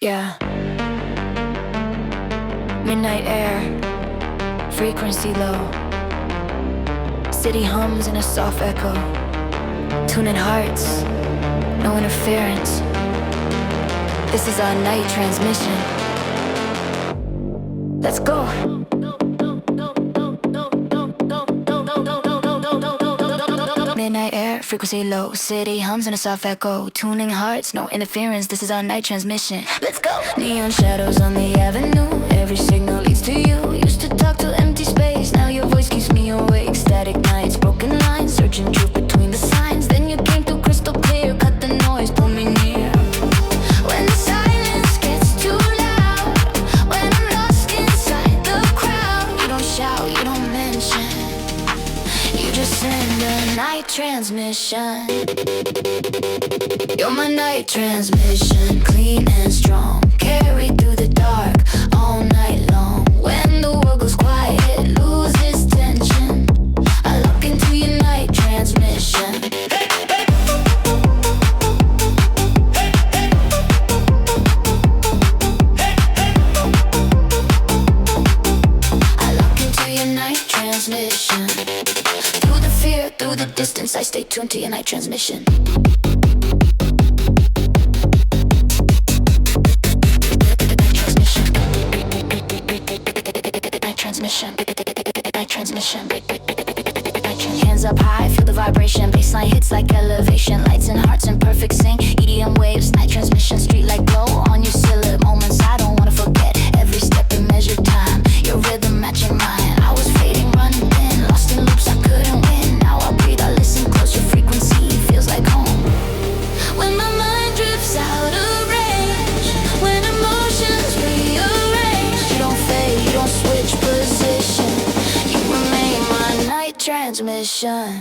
Yeah. Midnight air, frequency low. City hums in a soft echo. Tuning hearts, no interference. This is our night transmission. Let's go. Midnight air, frequency low. City hums in a soft echo. Tuning hearts, no interference. This is our night transmission. Let's go. Neon shadows on the avenue. Every signal leads to you. Used to talk to empty space. Now your voice keeps me awake. Static nights, broken lines, searching truth between the signs. Then you came through crystal clear. Cut the noise, pull me near. When the silence gets too loud, when I'm lost inside the crowd, you don't shout, you don't mention. You just send a night transmission. You're my night transmission, clean and strong. Carry through the dark all night long. When the world goes quiet, loses tension, I look into your night transmission. I look into your night transmission. Through the fear, through the distance, I stay tuned to your night transmission. Night transmission. Hands up high, feel the vibration. Baseline hits like elevation. Lights and hearts in perfect sync. EDM waves, night transmission. Street light glow on your syllab. Moments I don't wanna forget. Every step in measured time. Your rhythm matching mine. I was fading, running in. Lost in loops I couldn't win. Now I breathe, I listen close. Your frequency feels like home. When my mind drifts out of range, when emotions rearrange, you don't fade, you don't switch position. You remain my night transmission.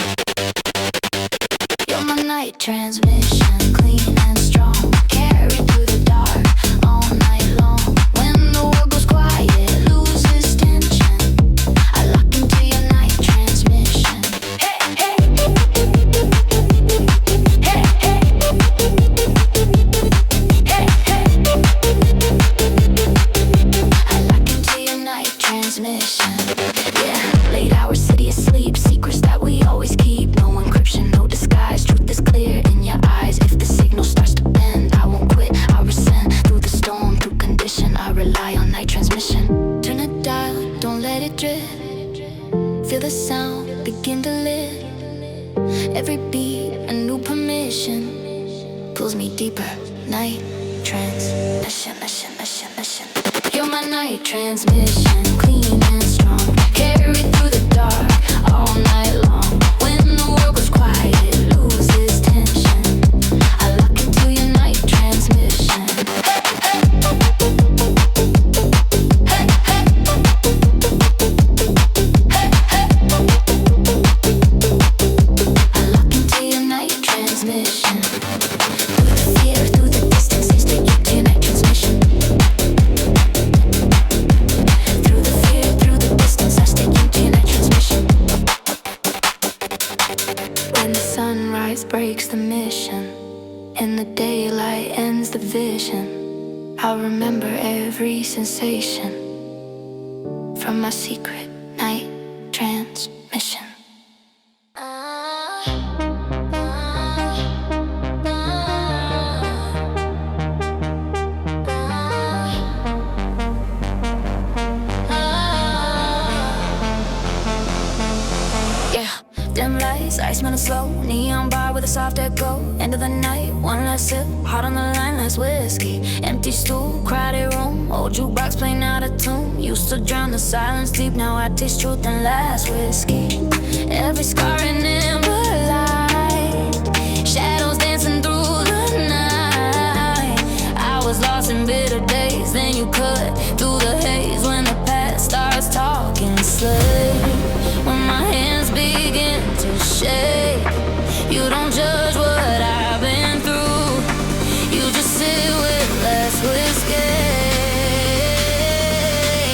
You're my night transmission, clean and strong. Carry through the dark all night long. When the world goes quiet, loses tension, I lock into your night transmission. Hey, hey. Hey, hey. Hey, hey. I lock into your night transmission. Yeah, late hours, city asleep. Secrets that we always keep. No encryption, no disguise. Truth is clear in your eyes. If the signal starts to bend, I won't quit, I'll rescind. Through the storm, through condition, I rely on night transmission. Turn it dial, don't let it drift. Feel the sound, begin to live. Every beat, a new permission. Pulls me deeper, night transmission. You're my night transmission, clean and strong. Carry through the dark all night long. When the world goes quiet, loses tension, I lock into your night transmission. Hey, hey. Hey, hey. I lock into your night transmission. Through the fear, through the distance, I stay into your night transmission. Through the fear, through the distance, I stay into your night transmission. When the sunrise breaks the mission, and the daylight ends the vision, I'll remember every sensation from my secret night transmission. Yeah, dim lights, I smell it slow. Neon bar with a soft echo. End of the night, one last sip. Heart on the line, last whiskey. Empty stool, crowded room. Old jukebox playing out of tune. Used to drown the silence deep. Now I taste truth and last whiskey. Every scar an ember light. Shadows dancing through the night. I was lost in bitter days. Then you cut through the haze. When the past starts talking slave. When my hands begin to shake, you don't judge what I've been through. You just sit with less whiskey.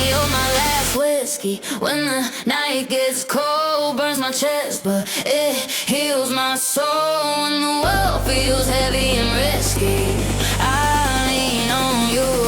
You're my last whiskey. When the night gets cold, burns my chest, but it heals my soul. When the world feels heavy and risky, I lean on you.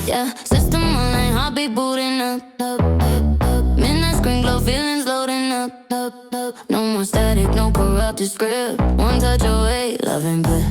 Yeah, system online, heartbeat booting up. Midnight screen glow, feelings loading up. No more static, no corrupted script. One touch away, loving but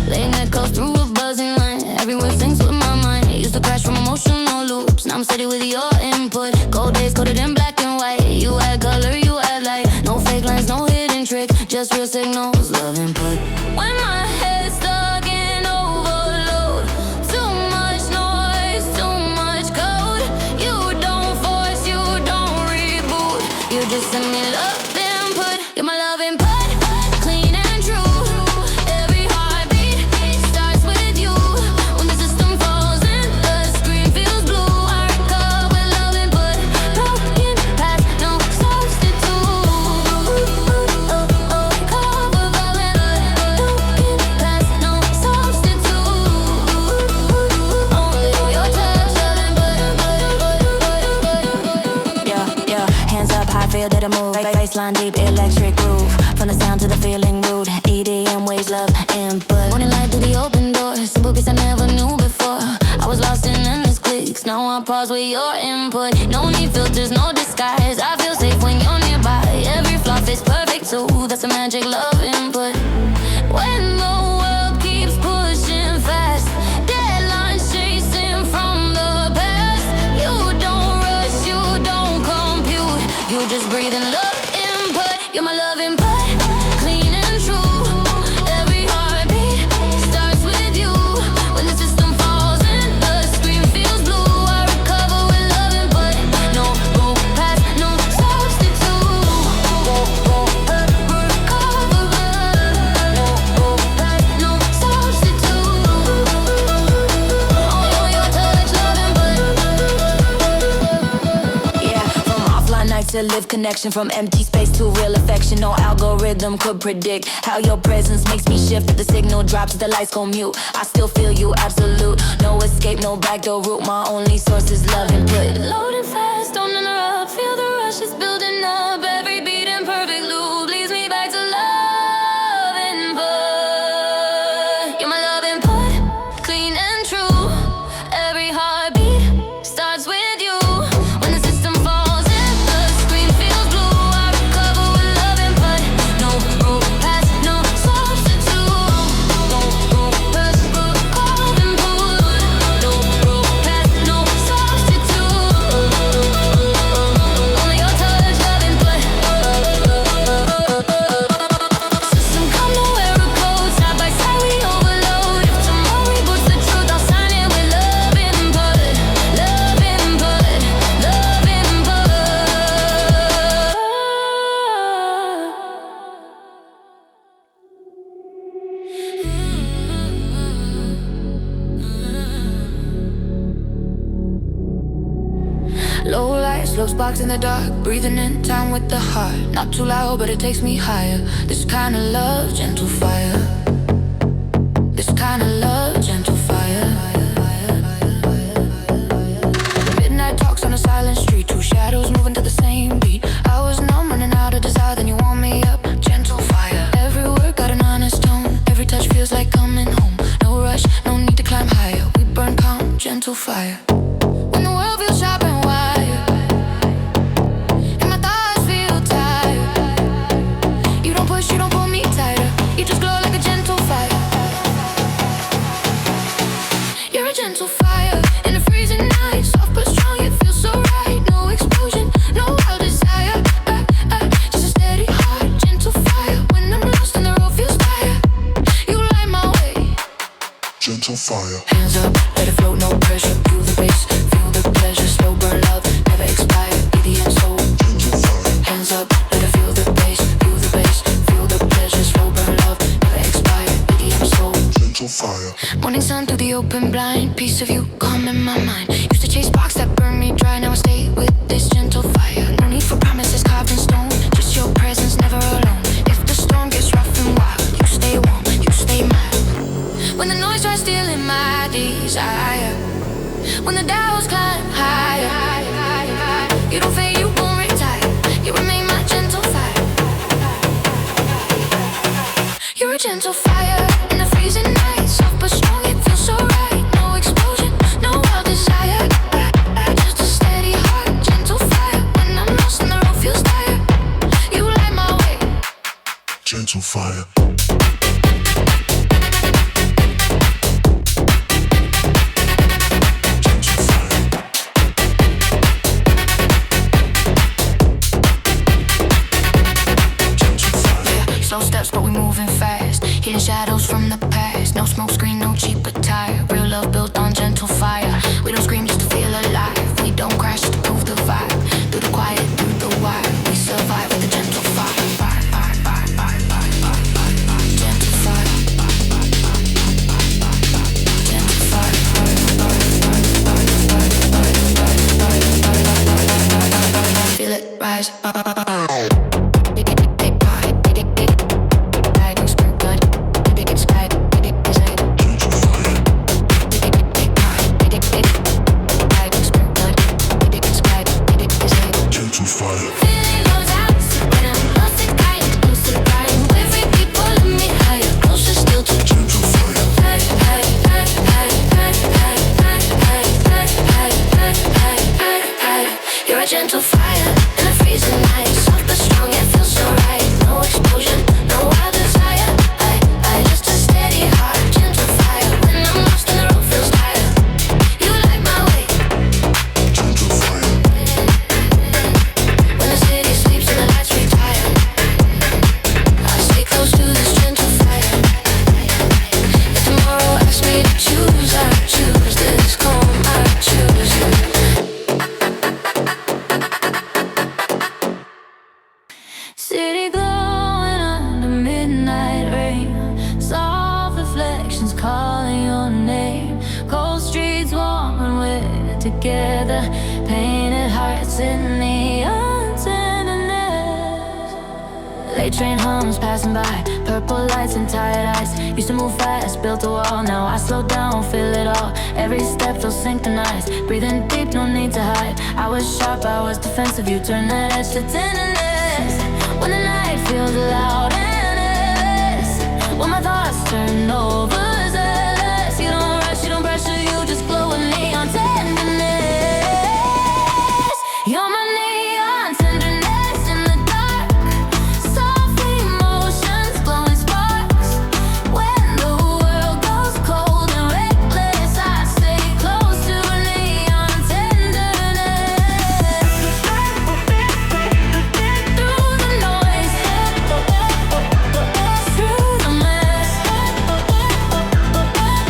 late night calls through a buzzing line. Everywhere syncs with my mind. Used to crash from emotional loops. Now I'm steady with your input. Cold days coded in black and white. You add color, you add light. No fake lines, no hidden trick. Just real signals, love input. When my head's stuck in overload, too much noise, too much code. You don't force, you don't reboot. You just send me love input. You're my love input. Clean and true. Every heartbeat starts with you. When the system falls in, the screen feels blue. Heart cut with love input. Broken past, no substitute. Cut with love input. Broken past, no substitute. Only your touch, love input. Yeah, hands up high, feel that I move. Baseline deep, electric groove. From the sound to the feeling rude. EDM waves, love input. Morning light through the open door. Simple beats I never knew before. I was lost in endless clicks. Now I pause with your input. No need filters, no disguise. I feel safe when you're nearby. Every flaw fits perfect too. That's a magic love input. When live connection from empty space to real affection. No algorithm could predict how your presence makes me shift. If the signal drops, the lights go mute, I still feel you, absolute. No escape, no backdoor route. My only source is love input. Loading fast, don't interrupt. Feel the rush is building up. Every beat in perfect loop leads me back to love input. You're my love input, clean and true. Every heartbeat starts with you. When the system falls and the screen feels blue, I recover with love input. No room past, no substitute. No room past, love input. No room past, no substitute. Only your touch, love input. System come, no error code. Side by side we overload. If tomorrow reboots the truth, I'll sign it with love input. Love input, love input. Low light, slow sparks in the dark. Breathing in time with the heart. Not too loud, but it takes me higher. This kind of love, gentle fire. This kind of love, gentle fire. Midnight talks on a silent street. Two shadows moving to the same beat. I was numb, running out of desire. Then you warm me up, gentle fire. Every word got an honest tone. Every touch feels like coming home. No rush, no need to climb higher. We burn calm, gentle fire. When the world feels sharp and wired, and my thoughts feel tired, you don't push, you don't pull me tighter. You just glow like a gentle fire. You're a gentle fire in a freezing night, soft but strong, it feels so right. No explosion, no wild desire, just a steady heart, gentle fire. When I'm lost and the road feels tired, you light my way. Gentle fire. Hands up, let it float, no pressure. Feel the bass, feel the pleasure. Slow burn love, never expire. EDM soul. Gentle fire. Hands up, let it feel the bass, feel the bass, feel the pleasure. Slow burn love, never expire. EDM soul. Gentle fire. Morning sun through the open blind. Piece of you calm in my mind. Used to chase sparks that burn me dry. Now I stay with this gentle fire. No need for promises carved in stone. Just your presence, never alone. If the storm gets rough and wild, you stay warm, you stay mild. When the noise tries stealing my desire, when the dials climb higher, you don't fade, you won't retire. You remain my gentle fire. You're a gentle fire in the freezing night, soft but strong, it feels so right. No explosion, no wild desire, just a steady heart, gentle fire. When I'm lost and the road feels tired, you light my way. Gentle fire. Slow steps, but we moving fast. Hidden shadows from the past. No smoke screen, no cheap attire. Real love built on gentle fire. We don't scream just to feel alive. We don't crash to prove the vibe. Through the quiet, through the wire, we survive with the gentle fire. Gentle fire. Gentle fire. Feel it rise. Gentle fire. Gentle fire in a freezing night, soft but strong, it feels so right. No explosion, no wild desire. I just a steady heart, gentle fire. When I'm lost and the road feels tired, you light my way. Gentle fire. When the city sleeps and the lights retire, I stay close to this gentle fire. If tomorrow asks me to choose, I choose this calm, I choose you. City glowing under midnight rain, soft reflections calling your name. Cold streets warm when we're together, painted hearts in neon tenderness. train hums passing by, purple lights and tired eyes. Used to move fast, built a wall. Now I slow down, feel it all. Every step feels synchronized. Breathing deep, no need to hide. I was sharp, I was defensive. You turn that edge to tenderness. When the night feels loud and endless, when my thoughts turn overzealous. You don't rush, you don't pressure, you just glow with neon tenderness. You're my neon tenderness in the dark. Soft emotions, glowing sparks. When the world goes cold and reckless, I stay close to neon tenderness. Through the noise, through the mess,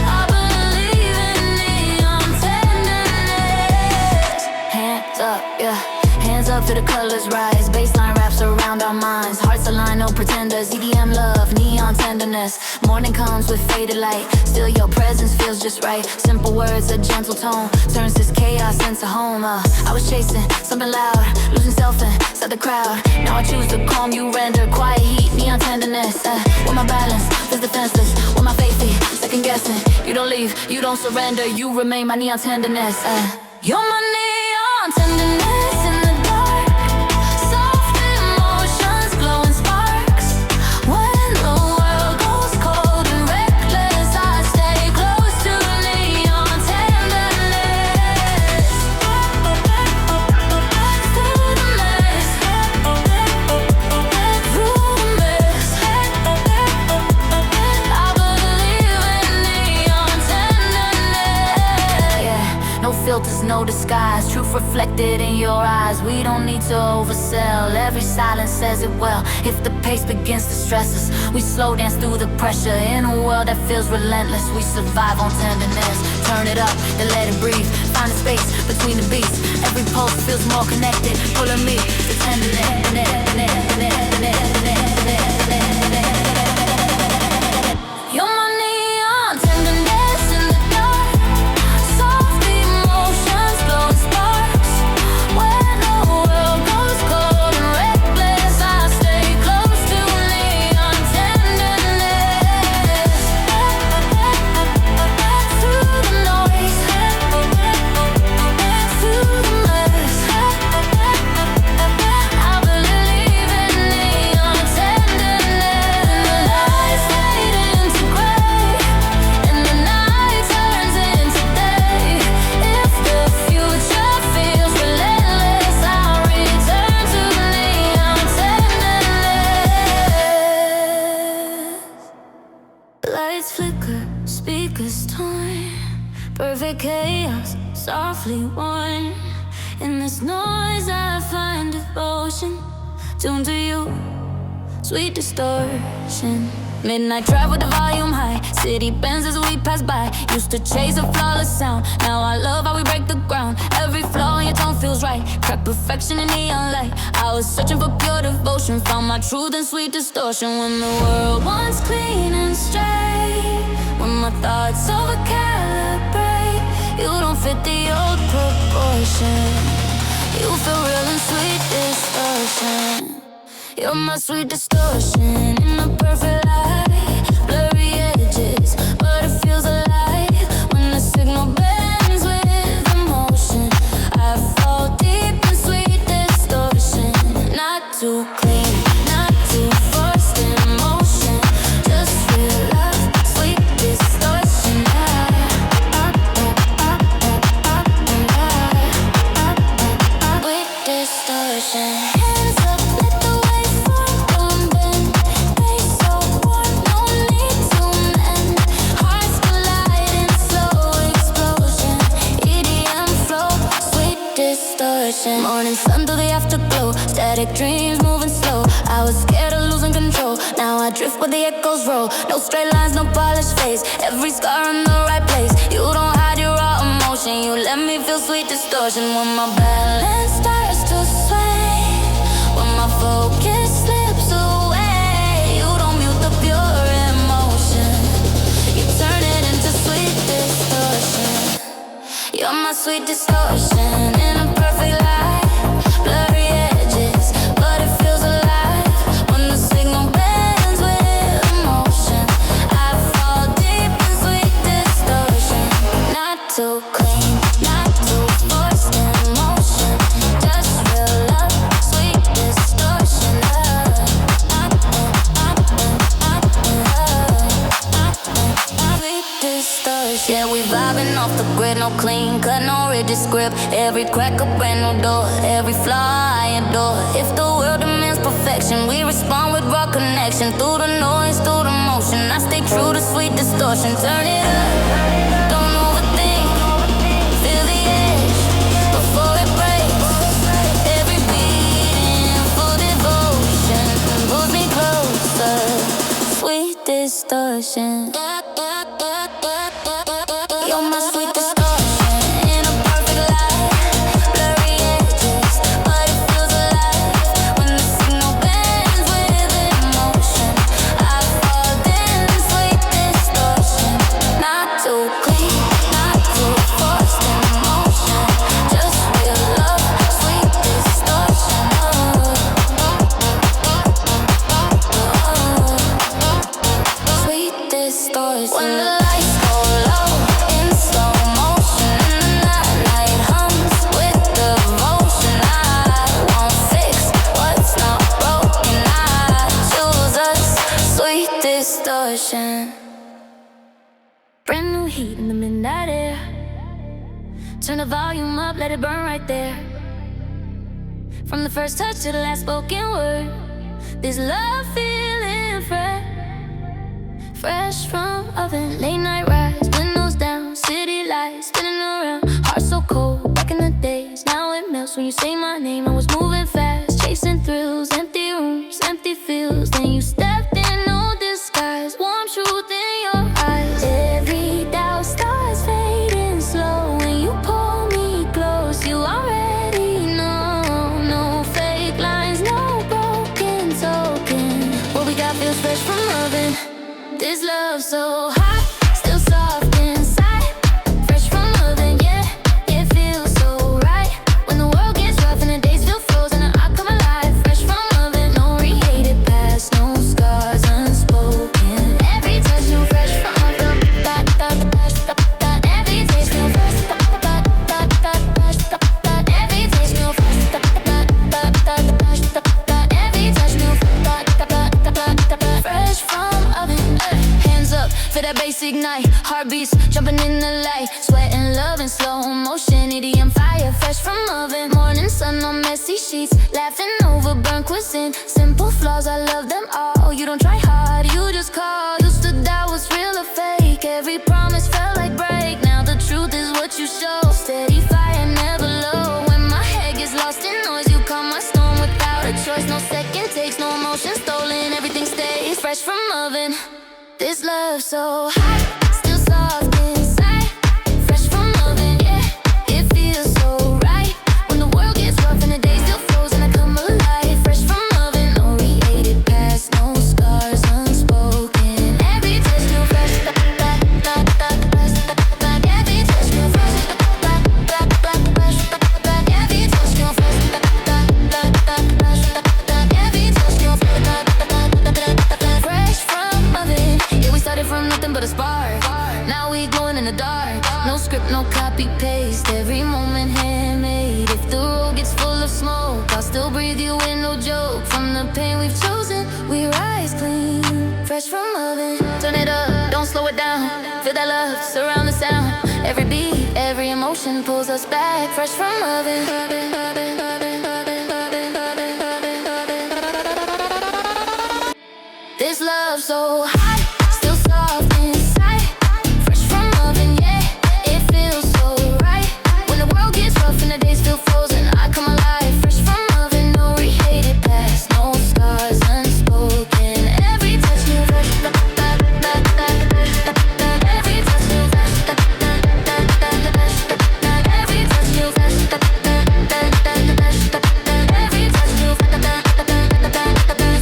I believe in neon tenderness. Hands up, yeah. Hands up till the colors rise. Baseline wraps around our minds. Hearts align, no pretenders. EDM love, neon tenderness. Morning comes with faded light. Still your presence feels just right. Simple words, a gentle tone turns this chaos into home. I was chasing something loud, losing self inside the crowd. Now I choose to calm you, render quiet heat, neon tenderness. With my balance, feels defenseless. With my faith, second guessing. You don't leave, you don't surrender. You remain my neon tenderness. You're my neon tenderness in the dark. Soft emotions, glowing sparks. When the world goes cold and reckless, I stay close to neon tenderness. Through the mess, through the mess, I believe in neon tenderness. Yeah, no filters, no disguise. Truth reflected in your eyes. We don't need to oversell. Every silence says it well. If the pace begins to stress us, we slow dance through the pressure. In a world that feels relentless, we survive on tenderness. Turn it up, then let it breathe. Find a space between the beats. Every pulse feels more connected. Pulling me to tenderness. You're my neon tenderness in the dark. Soft emotions, glowing sparks. When the world goes cold and reckless, I stay close to neon tenderness. Through the noise, through the mess, I believe in neon tenderness. The lights fade into gray, and the night turns into day. If the future feels relentless, I'll return to neon tenderness. Lights flicker, speakers torn. Perfect chaos, softly worn. In this noise I find devotion. Tuned to you, sweet distortion. Midnight drive with the volume high. City bends as we pass by. Used to chase a flawless sound. Now I love how we break the ground. Every flaw in your tone feels right. Crack perfection in neon light. I was searching for pure devotion. Found my truth in sweet distortion. When the world wants clean and straight, when my thoughts overcalibrate, you don't fit the old proportion. You feel real in sweet distortion. You're my sweet distortion in a perfect light. Blurry edges, but it feels alive. When the signal bends with emotion, I fall deep in sweet distortion. Not too clean, not too forced emotion. Just real love, sweet distortion. Sweet distortion. Hands up, let the wave form, boom, bend. Face so warm, no need to mend. Hearts collide in slow explosion. EDM flow, sweet distortion. Morning sun through the afterglow. Static dreams moving slow. I was scared of losing control. Now I drift where the echoes roll. No straight lines, no polished face. Every scar in the right place. You don't hide your raw emotion. You let me feel sweet distortion. When my balance starts to sway, when my focus slips away, you don't mute the pure emotion. You turn it into sweet distortion. You're my sweet distortion in a perfect light. Blurry edges, but it feels alive. When the signal driving off the grid, no clean cut, no rigid script. Every crack a brand new door, every flaw I adore. If the world demands perfection, we respond with raw connection. Through the noise, through the motion, I stay true to sweet distortion. Turn it up, don't overthink. Feel the edge before it breaks. Every beat in full devotion pulls me closer. Sweet distortion. You're my sweet distortion in a perfect light. Blurry edges, but it feels alive. When the signal bends with emotion, I fall in sweet distortion. Not too clean, not too forced in motion. Just real love, sweet distortion. Sweet distortion. When the lights go low in slow motion and the night hums with devotion, I won't fix what's not broken. I choose us, sweet distortion. Brand new heat in the midnight air. Turn the volume up, let it burn right there. From the first touch to the last spoken word, this love feeling fresh from oven. Late night rise, windows down, city lights spinning around. Heart so cold, back in the days. Now it melts when you say my name. I was moving fast, chasing thrills. Empty rooms, empty fields. Then you stepped in, no disguise. Warm truth in your eyes. Every doubt starts fading slow. When you pull me close, you already know. No fake lines, no broken token. What we got feels fresh from oven. This love so hot, still soft inside. Fresh from oven, yeah, it feels so right. When the world gets rough and the days feel frozen, I come alive. Fresh from oven, no rehated past, no scars unspoken. Every touch new, fresh from oven. Every taste new, fresh. Every taste new, fresh. Every touch new, fresh from oven. Hands up, feel that bass ignite. Heartbeats jumping in the light. Sweat and love in slow motion. EDM fire, fresh from oven. Morning sun on messy sheets. Laughing over burnt cuisine. Simple flaws, I love them all. You don't try hard, you just call. Used to doubt what's real or fake. Every promise felt like break. Now the truth is what you show. Steady fire, never low. When my head gets lost in noise, you calm my storm without a choice. No second takes, no emotion stolen. Everything stays fresh from oven. This love so hot, still soft inside. Fresh from oven, yeah, it feels so right. When the world gets rough and the days still frozen, I come alive. Fresh from oven, no rehated past, no scars unspoken. Every touch new, fresh. Every touch new, fresh. Every touch new, fresh. Every touch new, fresh from oven. Yeah, we started from nothing but a spark. Now we glowing in the dark. No script, no copy paste. Every moment handmade. If the road gets full of smoke, I'll still breathe you in, no joke. From the pain we've chosen, we rise clean. Fresh from oven. Turn it up, don't slow it down. Feel that love, surround the sound. Every beat, every emotion pulls us back. Fresh from oven. This love so hot, still soft inside. Fresh from oven, yeah, it feels so right. When the world gets rough and the days feel frozen, I come alive. Fresh from oven, no rehated past, no scars unspoken. Every touch new, fresh. Every touch new, fresh. Every touch new, fresh. Every touch new,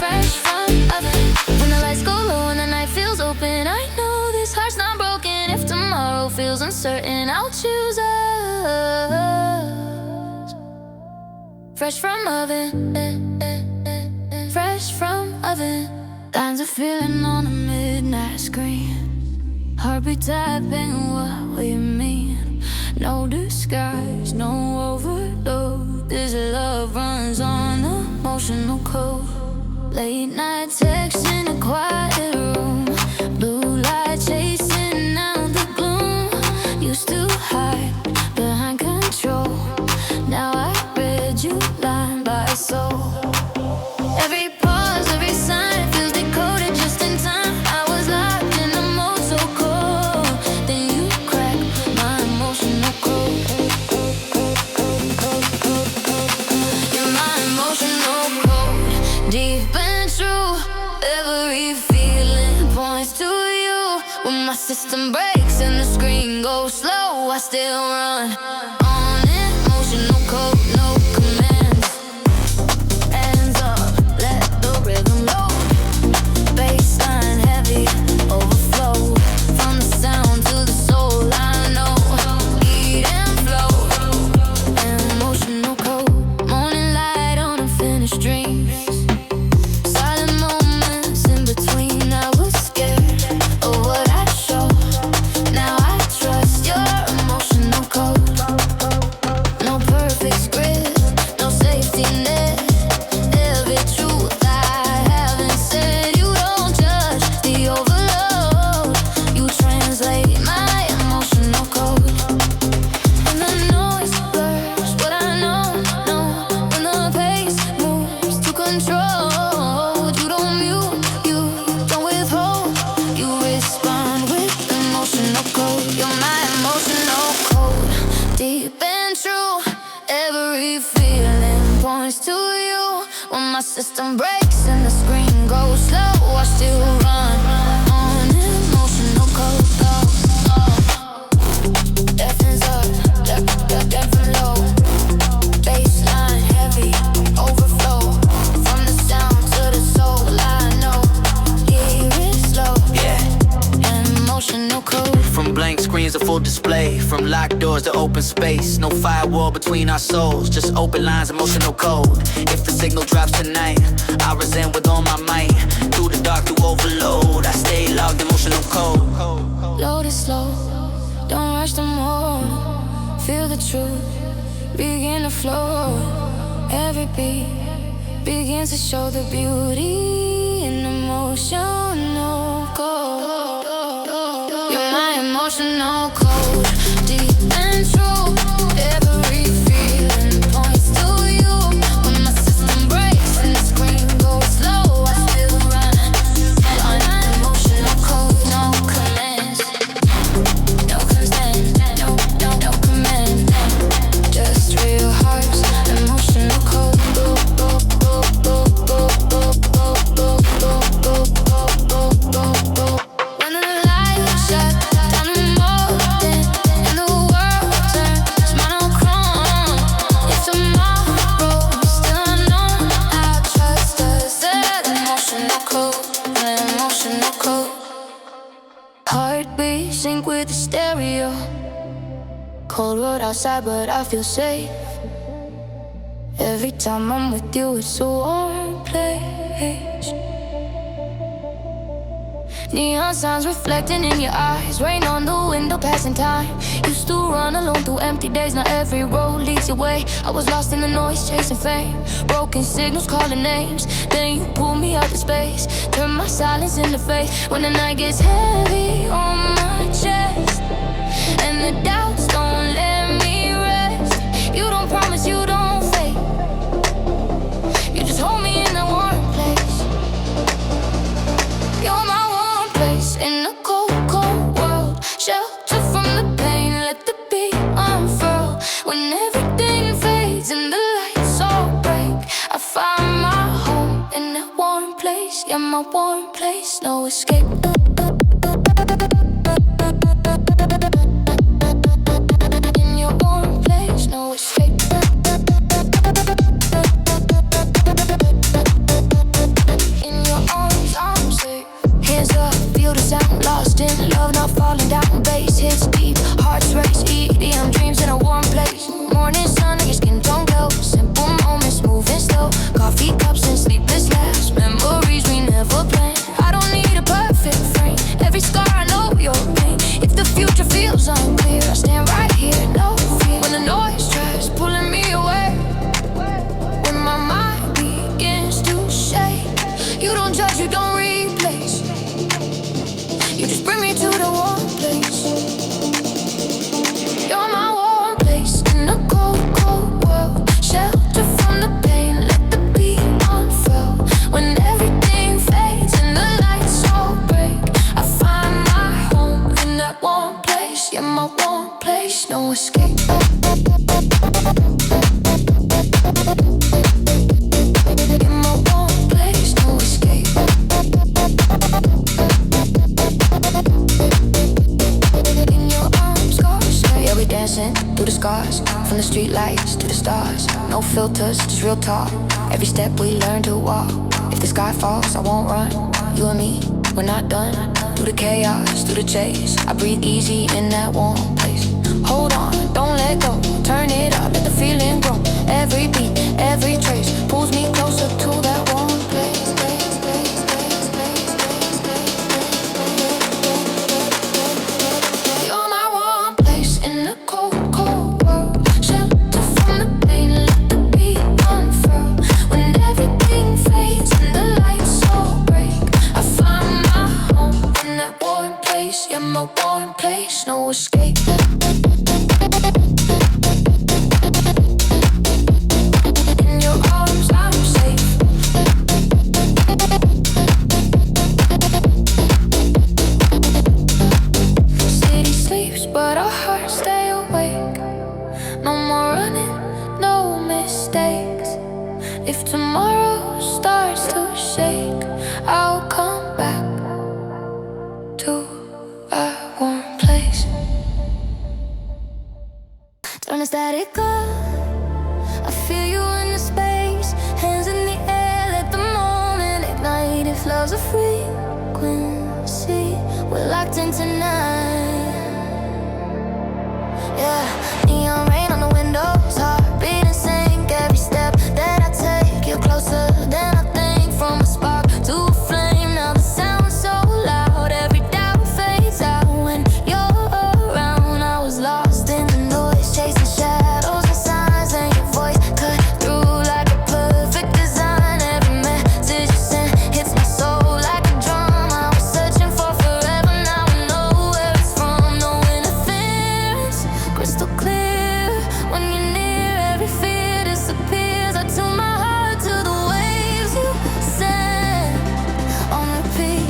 fresh from oven. When the lights go low and the night feels open, I know this heart's not broken. If tomorrow feels uncertain, I'll choose us. Fresh from oven, fresh from oven. Lines of feeling on a midnight screen. Heartbeat tapping what we mean. No disguise, no overload. This love runs on emotional code. Late night text in a quiet room. Blue light chasing out the gloom. Used to When my system breaks and the screen goes slow, I still run on emotional code, no commands. Hands up, let the rhythm load. Bassline heavy, overflow. From the sound to the soul, I know. Eat and flow. Emotional code, morning light on unfinished dreams. Silent moments in between, I was scared of what I show. Now I trust your emotional code. No perfect script, no safety net. Every truth I haven't said. You don't judge the overload. You translate my emotional code. And the noise blurs what I know. When the pace moves to control, you don't mute, you don't withhold. You respond with emotional code. You're my emotional code, deep and true. Every feeling points to you. When my system breaks and the screen goes slow, I still run on emotional code. Deafens up, deafens low. Bassline heavy, overflow. From the sound to the soul, I know. Hear it slow, emotional code. From blank screens to full display, from locked doors to open space. No firewall between our souls, just open lines, emotional code. If the signal drops tonight, I resent with all my might. Through the dark, through overload, I stay logged, emotional code. Load it slow, don't rush the more. Feel the truth, begin to flow. Every beat begins to show the beauty in emotional code. You're my emotional code, deep and true. Every feeling points to you. When my system breaks and the screen goes slow, I still run on emotional code, no commands. No consent, no command. Just real hearts, emotional code. When the lights shut down the morning and the world turns monochrome, if tomorrow's still unknown, I trust us. That emotional code, emotional code. Heartbeat sync with the stereo. Cold road outside, but I feel safe. Every time I'm with you, it's a warm place. Neon signs reflecting in your eyes. Rain on the window, passing time. Used to run alone through empty days. Now every road leads your way. I was lost in the noise, chasing fame. Broken signals, calling names. Then you pulled me out of space. Turn my silence into faith. When the night gets heavy on my chest and the doubts don't let me rest. You don't promise, you don't fake. You just hold me in a warm place. You're my warm place in a cold, cold world. Shelter from the pain, let the beat unfurl. When everything fades and the lights all break, I find my home in that warm place. Yeah, my warm place, no escape. In your warm place, no escape. In your arms, I'm safe. Hands up, feel the sound, lost in love, not falling down. Bass hits deep, hearts race, EDM dreams in a warm place. Morning sun, your skin don't glow. Simple moments, moving slow. Coffee cups and sleepless laughs. Memories we never planned. I don't need a perfect frame. Every scar, I know your pain. If the future feels unclear, I stand right here, no fear. When the noise tries pulling me away, when my mind begins to shake, you don't judge, you don't replace. You just bring me to the warm place. You're my warm place in a cold, cold world. Shelter from the pain, let the beat unfurl. When everything fades and the lights all break, I find my home in that warm place. Yeah, my warm place, no escape. In my warm place, no escape. From the street lights to the stars, no filters, just real talk. Every step we learn to walk. If the sky falls, I won't run. You and me, we're not done. Through the chaos, through the chase, I breathe easy in that warm place. Hold on, don't let go. Turn it up, let the feeling grow. Every beat, every trace pulls me closer to that warm place. You're my warm place in the cold, cold world. Shelter from the pain, let the beat unfurl. When everything fades and the lights all break, I find my home in that warm place. Yeah, my warm place, no escape. In your arms, I'm safe. City sleeps, but our hearts stay awake. No more running, no mistakes. If tomorrow starts to shake, I'll come back to a warm place. Turn the static up, I feel you in the space. Hands in the air, let the moment ignite. If love's a frequency, we're locked in tonight. Yeah, neon rain on the windows, heart beating sync. Every step that I take, you're closer than I think. From a spark to a flame, now the sound's so loud. Every doubt fades out when you're around. I was lost in the noise, chasing shadows and signs, and your voice cut through like a perfect design. Every message you sent hits my soul like a drum. I was searching for forever, now I know where it's from. No interference, crystal clear. When you're near, every fear disappears. I tune my heart to the waves you send on repeat,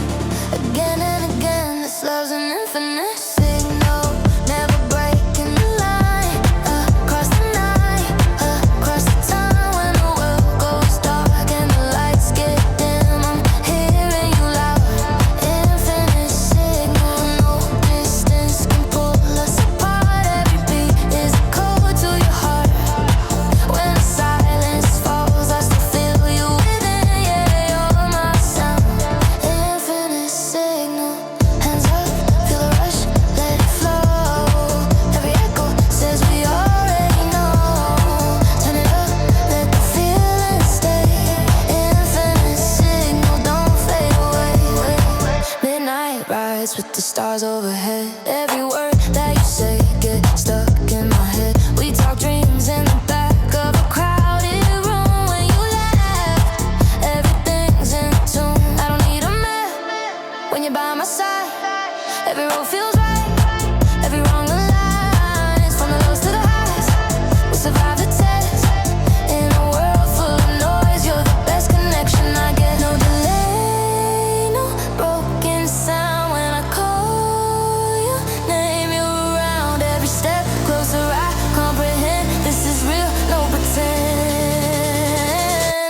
again and again. This love's an infinite signal, never breaking the line. Across the night, across the time. When the world goes dark and the lights get dim, I'm hearing you loud. Infinite signal, no distance can pull us apart. Every beat is a code to your heart. When the silence falls, I still feel you within. Yeah, you're my sound. Infinite signal, hands up, feel the rush, let it flow. Every echo says we already know. Turn it up, let the feeling stay. Infinite signal, don't fade away. Midnight rides with the stars overhead. Every word that you say gets stuck in my head. We talk dreams in the back of a crowded room. When you laugh, everything's in tune. I don't need a map when you're by my side. Every road feels right, every wrong aligns. From the lows to the highs, we survive the test. In a world full of noise, you're the best connection I get. No delay, no broken sound when I call your name. You're around every step closer. I comprehend this is real, no pretend.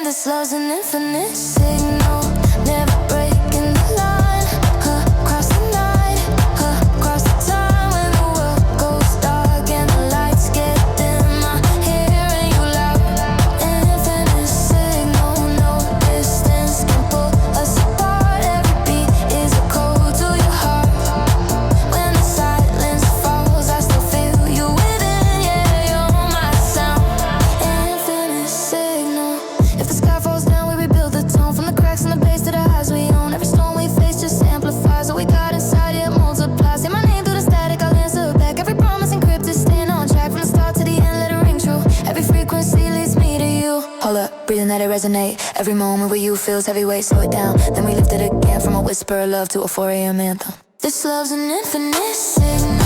This love's an infinite signal, never breaking the line. Across the night, across the time. When the world goes dark and the lights get dim, I'm hearing you loud. Infinite signal, no distance can pull us apart. Every beat is a code to your heart. When the silence falls, I still feel you within. Yeah, you're my sound. Infinite signal. If the sky falls down, we rebuild the tone. From the cracks in the bass to the highs we own. Every storm we face just amplifies what we got inside, it multiplies. Say my name through the static, I'll answer back. Every promise encrypted, staying on track. From the start to the end, let it ring true. Every frequency leads me to you. Hold up, breathing, let it resonate. Every moment with you feels heavyweight, slow it down. Then we lift it again, from a whisper of love to a 4 a.m. anthem. This love's an infinite signal.